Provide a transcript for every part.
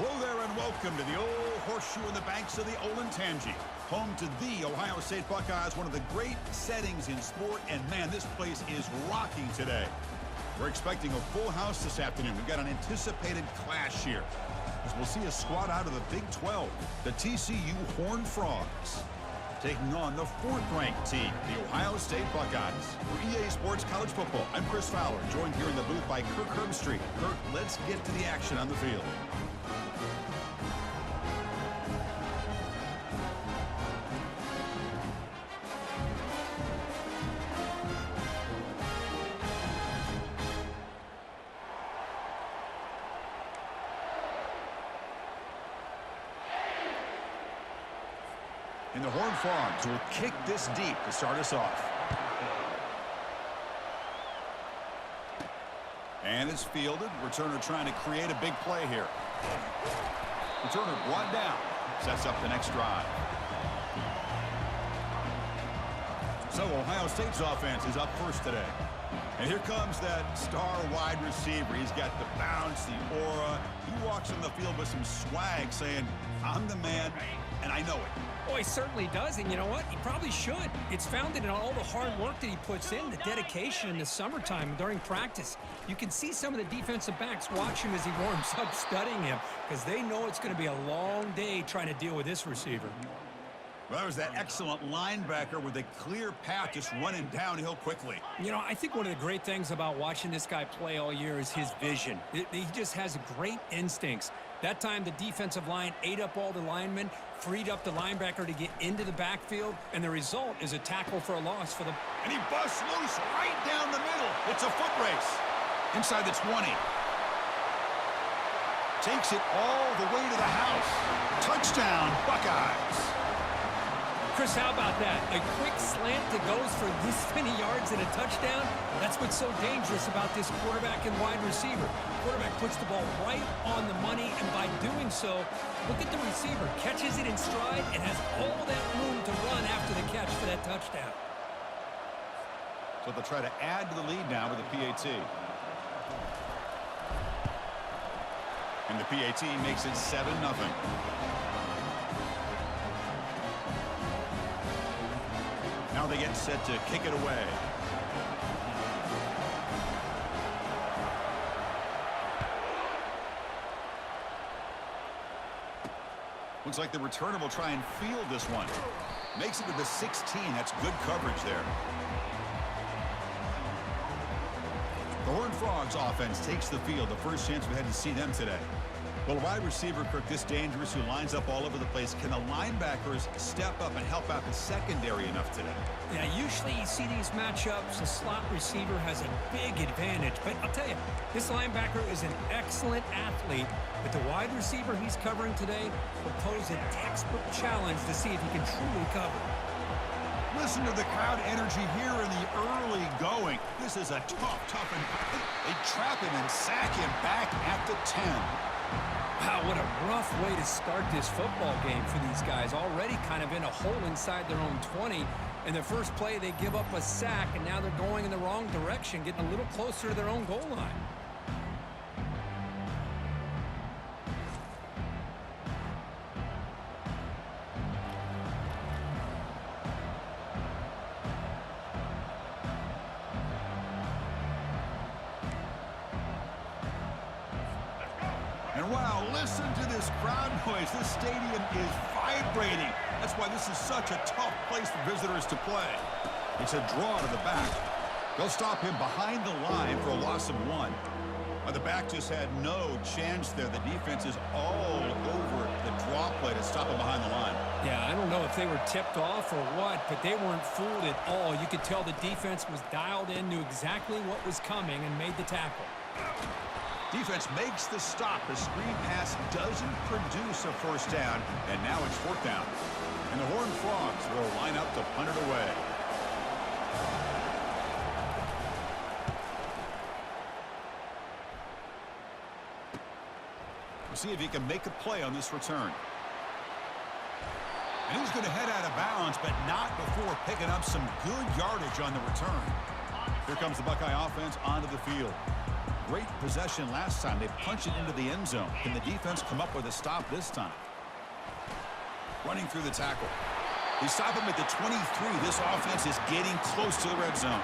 Hello there and welcome to the old horseshoe in the banks of the Olentangy. Home to the Ohio State Buckeyes, one of the great settings in sport. And man, this place is rocking today. We're expecting a full house this afternoon. We've got an anticipated clash here, as we'll see a squad out of the Big 12, the TCU Horned Frogs, taking on the fourth-ranked team, the Ohio State Buckeyes. For EA Sports College Football, I'm Chris Fowler, joined here in the booth by Kirk Herbstreit. Kirk, let's get to the action on the field. And the Horned Frogs will kick this deep to start us off. And it's fielded. Returner trying to create a big play here. Returner brought down. Sets up the next drive. So Ohio State's offense is up first today. And here comes that star wide receiver. He's got the bounce, the aura. He walks on the field with some swag saying, I'm the man, and I know it. Oh, he certainly does, and you know what? He probably should. It's founded in all the hard work that he puts in, the dedication in the summertime during practice. You can see some of the defensive backs watch him as he warms up, studying him, because they know it's going to be a long day trying to deal with this receiver. Well, that was that excellent linebacker with a clear path just running downhill quickly. You know, I think one of the great things about watching this guy play all year is his vision. He just has great instincts. That time, the defensive line ate up all the linemen, freed up the linebacker to get into the backfield, and the result is a tackle for a loss for the... And he busts loose right down the middle. It's a foot race. Inside the 20. Takes it all the way to the house. Touchdown, Buckeyes. Chris, how about that? A quick slant that goes for this many yards and a touchdown? That's what's so dangerous about this quarterback and wide receiver. Quarterback puts the ball right on the money, and by doing so, look at the receiver. Catches it in stride and has all that room to run after the catch for that touchdown. So they'll try to add to the lead now with the PAT. And the PAT makes it 7-0. Now they get set to kick it away. Looks like the returner will try and field this one. Makes it to the 16. That's good coverage there. The Horned Frogs offense takes the field. The first chance we had to see them today. Well, a wide receiver, Kirk, this dangerous, who lines up all over the place. Can the linebackers step up and help out the secondary enough today? Yeah, usually you see these matchups, the slot receiver has a big advantage. But I'll tell you, this linebacker is an excellent athlete, but the wide receiver he's covering today will pose a textbook challenge to see if he can truly cover. Listen to the crowd energy here in the early going. This is a tough, and they trap him and sack him back at the 10. Wow, what a rough way to start this football game for these guys. Already kind of in a hole inside their own 20. In their first play, they give up a sack, and now they're going in the wrong direction, getting a little closer to their own goal line. And wow, listen to this crowd noise. This stadium is vibrating. That's why this is such a tough place for visitors to play. It's a draw to the back. They'll stop him behind the line for a loss of 1. The back just had no chance there. The defense is all over the draw play to stop him behind the line. Yeah, I don't know if they were tipped off or what, but they weren't fooled at all. You could tell the defense was dialed in, knew exactly what was coming, and made the tackle. Defense makes the stop. The screen pass doesn't produce a first down, and now it's 4th down. And the Horned Frogs will line up to punt it away. We'll see if he can make a play on this return. And he's going to head out of bounds, but not before picking up some good yardage on the return. Here comes the Buckeye offense onto the field. great possession last time. They punched it into the end zone. Can the defense come up with a stop this time? Running through the tackle. They stop him at the 23. This offense is getting close to the red zone.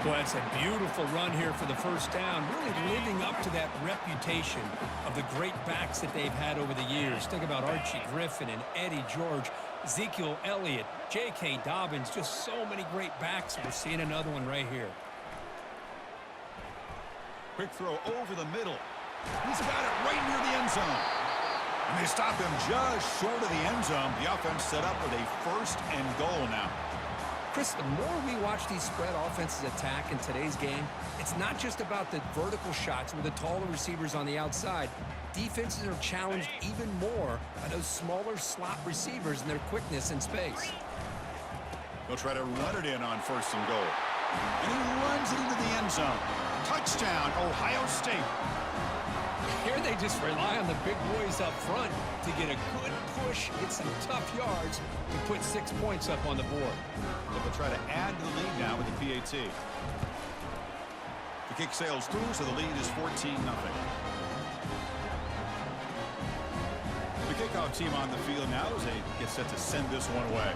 Well, it's a beautiful run here for the first down, really living up to that reputation of the great backs that they've had over the years. Think about Archie Griffin and Eddie George, Ezekiel Elliott, J.K. Dobbins, just so many great backs. We're seeing another one right here. Quick throw over the middle. He's got it right near the end zone. And they stop him just short of the end zone. The offense set up with a 1st and goal now. Chris, the more we watch these spread offenses attack in today's game, it's not just about the vertical shots with the taller receivers on the outside. Defenses are challenged even more by those smaller slot receivers and their quickness in space. They'll try to run it in on 1st and goal. And he runs it into the end zone. Touchdown, Ohio State. Here they just rely on the big boys up front to get a good push, get some tough yards to put 6 points up on the board. But they'll try to add to the lead now with the PAT. The kick sails through, so the lead is 14-0. The kickoff team on the field now as they get set to send this one away.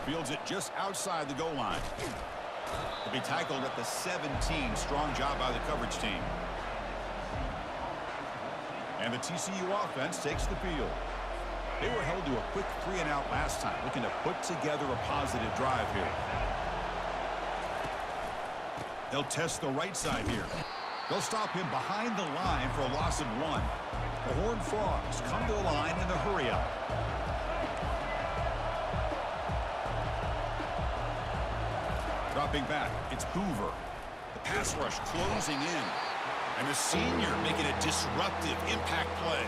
Fields it just outside the goal line. He'll be tackled at the 17. Strong job by the coverage team. And the TCU offense takes the field. They were held to a quick 3-and-out last time, looking to put together a positive drive here. They'll test the right side here. They'll stop him behind the line for a loss of 1. The Horned Frogs come to the line in the hurry-up. Dropping back, it's Hoover. The pass rush closing in. And the senior making a disruptive impact play.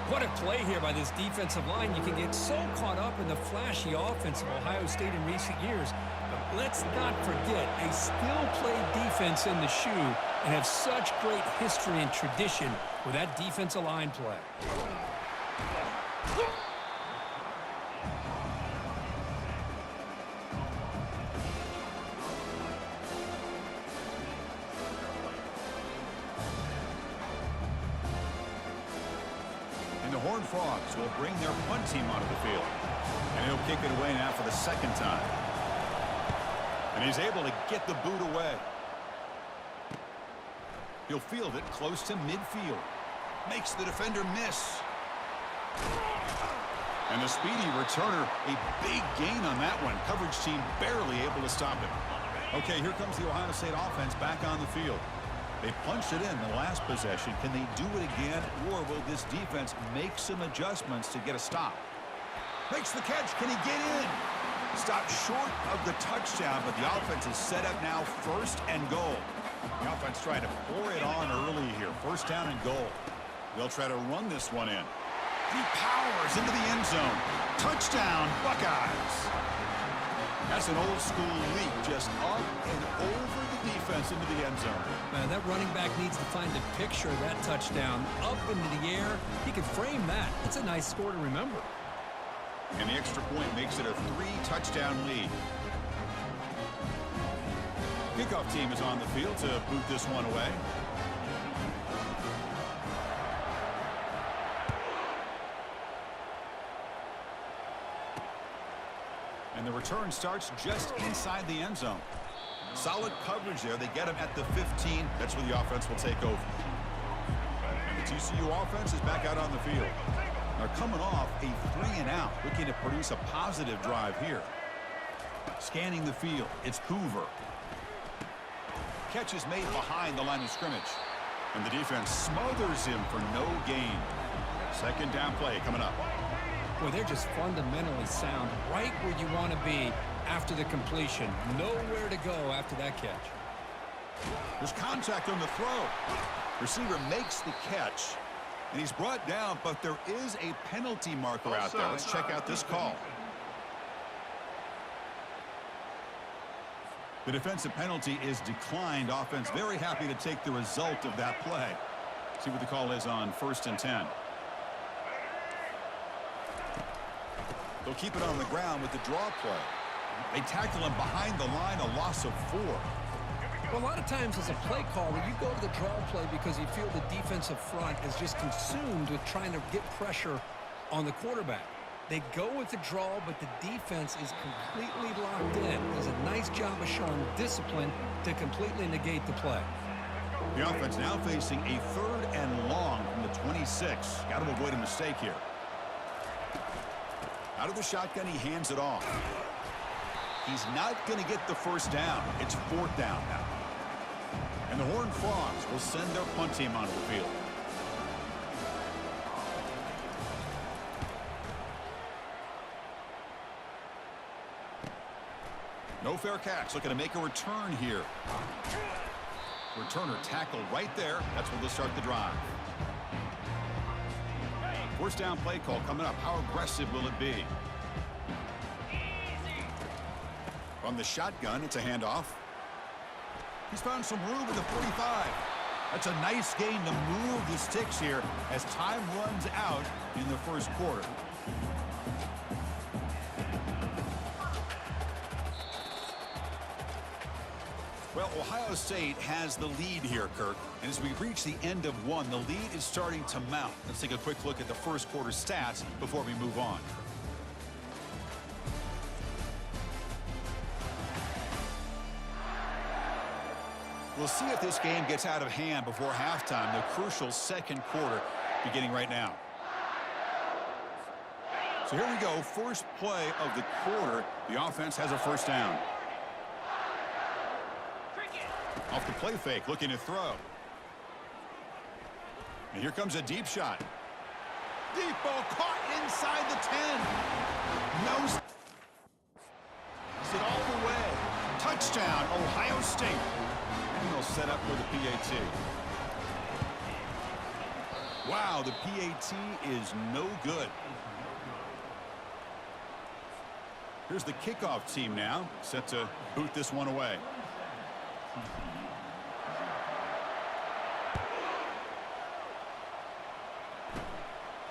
What a play here by this defensive line. You can get so caught up in the flashy offense of Ohio State in recent years. But let's not forget, they still play defense in the shoe and have such great history and tradition with that defensive line play. Horned Frogs will bring their punt team onto the field. And he'll kick it away now for the 2nd time. And he's able to get the boot away. He'll field it close to midfield. Makes the defender miss. And the speedy returner, a big gain on that one. Coverage team barely able to stop it. Okay, here comes the Ohio State offense back on the field. They punched it in the last possession. Can they do it again, or will this defense make some adjustments to get a stop? Makes the catch. Can he get in? Stopped short of the touchdown, but the offense is set up now 1st and goal. The offense trying to pour it on early here. 1st down and goal. They'll try to run this one in. He powers into the end zone. Touchdown, Buckeyes. That's an old-school leap, just up and over the defense into the end zone. Man, that running back needs to find a picture of that touchdown. Up into the air. He can frame that. It's a nice score to remember. And the extra point makes it a 3-touchdown lead. Kickoff team is on the field to boot this one away. And the return starts just inside the end zone. Solid coverage there. They get him at the 15. That's where the offense will take over. And the TCU offense is back out on the field. They're coming off a 3-and-out, looking to produce a positive drive here. Scanning the field, it's Hoover. Catch is made behind the line of scrimmage. And the defense smothers him for no gain. 2nd down play coming up. Boy, they're just fundamentally sound, right where you want to be after the completion. Nowhere to go after that catch. There's contact on the throw. Receiver makes the catch, and he's brought down, but there is a penalty marker out there. Let's check out this call. The defensive penalty is declined. Offense very happy to take the result of that play. See what the call is on 1st and 10. They'll keep it on the ground with the draw play. They tackle him behind the line, a loss of 4. Well, a lot of times as a play caller, you go to the draw play because you feel the defensive front is just consumed with trying to get pressure on the quarterback. They go with the draw, but the defense is completely locked in. Does a nice job of showing discipline to completely negate the play. The offense now facing a 3rd and long from the 26. Got to avoid a mistake here. Out of the shotgun, he hands it off. He's not going to get the first down. It's 4th down now. And the Horned Frogs will send their punt team onto the field. No fair catch. Looking to make a return here. Returner tackled right there. That's where they'll start the drive. 1st down play call coming up. How aggressive will it be? From the shotgun, it's a handoff. He's found some room at the 45. That's a nice gain to move the sticks here as time runs out in the 1st quarter. Well, Ohio State has the lead here, Kirk. And as we reach the end of 1, the lead is starting to mount. Let's take a quick look at the 1st quarter stats before we move on. We'll see if this game gets out of hand before halftime, the crucial 2nd quarter beginning right now. So here we go, 1st play of the quarter. The offense has a 1st down. Off the play fake, looking to throw. And here comes a deep shot. Deep ball caught inside the 10. No. Is it all the way? Touchdown, Ohio State. And they'll set up for the PAT. Wow, the PAT is no good. Here's the kickoff team now, set to boot this one away.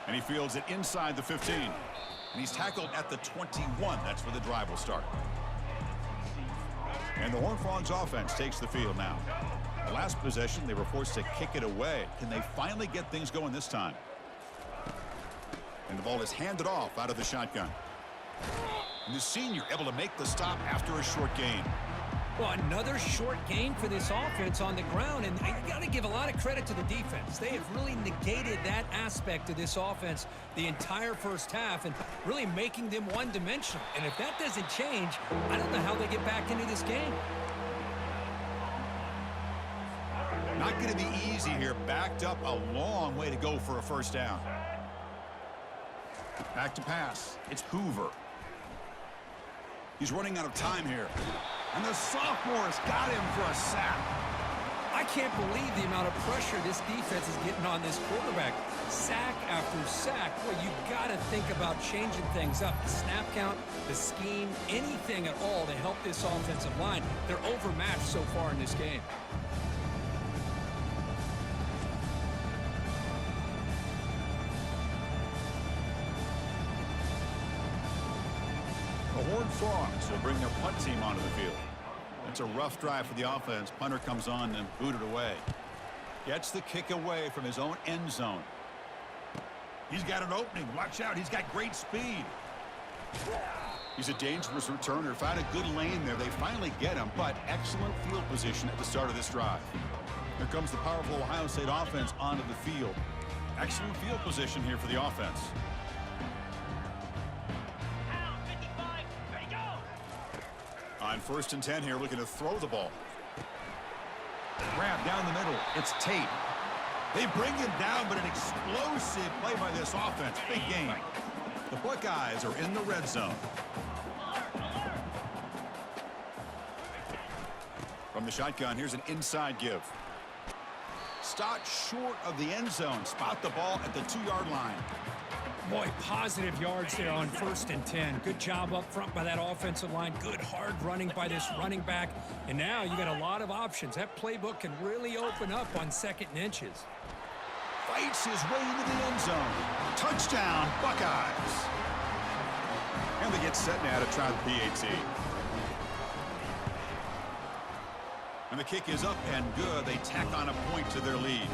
And he fields it inside the 15. And he's tackled at the 21. That's where the drive will start. And the Horned Frogs offense takes the field now. The last possession, they were forced to kick it away. Can they finally get things going this time? And the ball is handed off out of the shotgun. And the senior able to make the stop after a short gain. Well, another short gain for this offense on the ground, and you got to give a lot of credit to the defense. They have really negated that aspect of this offense the entire 1st half and really making them one-dimensional. And if that doesn't change, I don't know how they get back into this game. Not going to be easy here. Backed up a long way to go for a 1st down. Back to pass. It's Hoover. He's running out of time here. And the sophomore's got him for a sack. I can't believe the amount of pressure this defense is getting on this quarterback. Sack after sack. Well, you got to think about changing things up. The snap count, the scheme, anything at all to help this offensive line. They're overmatched so far in this game. The Horned Frogs will bring their punt team onto the field. It's a rough drive for the offense. Punter comes on and booted away. Gets the kick away from his own end zone. He's got an opening. Watch out. He's got great speed. He's a dangerous returner. Found a good lane there. They finally get him, but excellent field position at the start of this drive. Here comes the powerful Ohio State offense onto the field. Excellent field position here for the offense. On 1st and 10 here, looking to throw the ball. Grab down the middle. It's Tate. They bring him down, but an explosive play by this offense. Big game. The Buckeyes are in the red zone. From the shotgun, here's an inside give. Stott short of the end zone. Spot the ball at the 2-yard line. Boy, positive yards there on 1st and 10. Good job up front by that offensive line. Good hard running by this running back. And now you got a lot of options. That playbook can really open up on 2nd and inches. Fights his way into the end zone. Touchdown, Buckeyes. And they get set now to try the PAT. And the kick is up and good. They tack on a point to their lead.